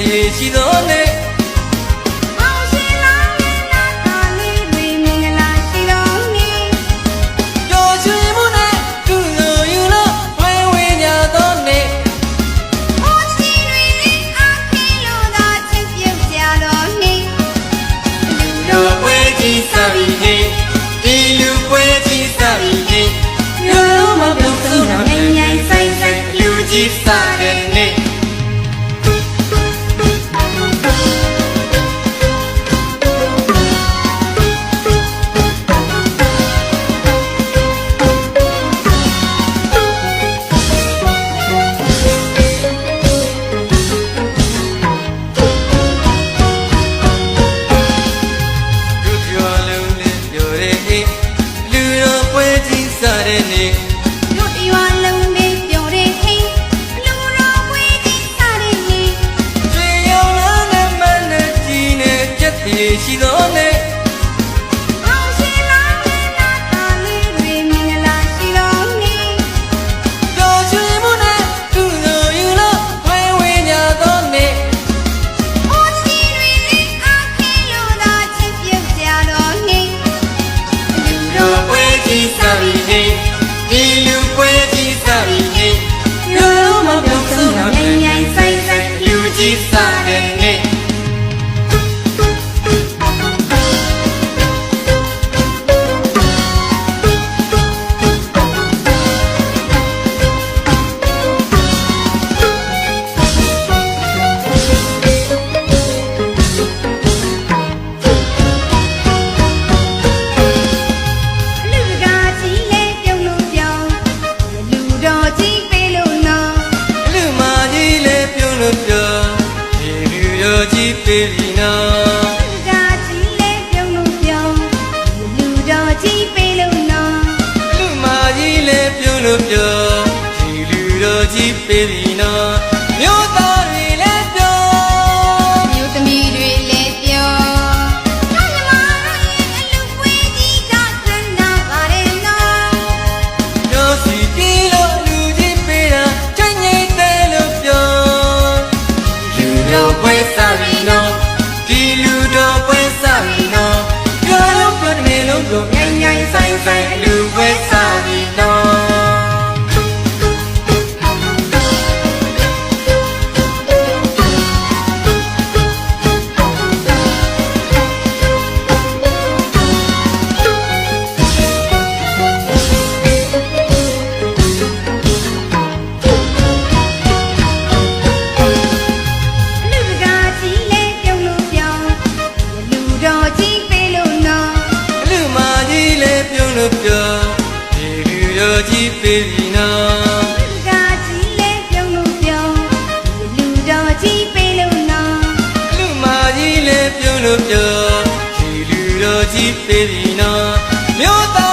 ပြေရှိသောနေ့အောင်ရှင်လောင်းရဲ့နာတာလေးတွေမင်္ဂလာရှိတော်မူပျော်ရွှင်မှုနဲ့ကုသိုလ်ယူလို့ဝဲဝေညာသောနေ့အောင်ရှင်တွေအခင်းလို့သာချစ်ပြုကြတော်မူလူတော်ပွဲကြီးစပြီဟေးဒီလူပွဲကြီးစပြီဟေးလူလုံးမပြုံးဆုံးတော့ငြိမ်ငြိမ်ဆိုင်ဆိုင်လူကြီးစတဲ့နေ့တို့ရွာလုံးလေးပြောတဲ့ဟိလူတော်ဝေးကြီးစားတဲ့ဟိကျွေရောင်လာနဲ့မနဲ့ကြီးနဲ့ပြက်ပြေရှိသောနေ့အောင်ရှင်လောင်းရဲ့နာတာလေးတွေမင်္ဂလာရှိတော်မူပျော်ရွှင်မှုနဲ့ကုသိုလ်ယူလို့ဝဲဝေညာသောနေ့အောင်ရှင်တွေအခင်းလို့သာချစ်ပြုကြတော်မူလူတော်ပွဲကြီးစပြီဟေးဒီလူပွဲကြီးစပြီဟေးလူလုံးမပြုံးဆုံးတော့ငြိမ်ငြိမ်ဆိုင်ဆိုင်လူကြီးစတဲ့နေ့ပေးပြီနော်ဒါကြီးလေးပြုံးလို့ပြောင်းလူတော်ကြီးပေးလို့နော်လူမကြီးလေးပြုံးလို့ပြောဒီလူတော်ကြီးပေးပြီနော်မြို့သားတွေလည်းပြောမြို့သမီးတွေလည်းပြောညီမတို့ရဲ့အလူပွေးကြီးကဆန္ဒပါတယ်နော်ပြောစီပြီးလို့လူကြီးပေးတာချိန်ငိမ့်တယ်လို့ပြောလူတော်ပွဲစားပြီနော်ဒီလူတော်ပွဲစားပြီနော်ပြောလို့ပြောတယ်လို့ကိုငိမ့်ငိမ့်ဆိုင်ဆိုင်လူပွဲစားပြီနော်ပြောဒီလူတော်ကြီးပေးပြီနော်ဒါကြီးလေးပြုံးလို့ပြောလူတော်ကြီးပေးလို့နော်လူမကြီးလေးပြုံးလို့ပြောဒီလူတော်ကြီးပေးပြီနော်မြို့သား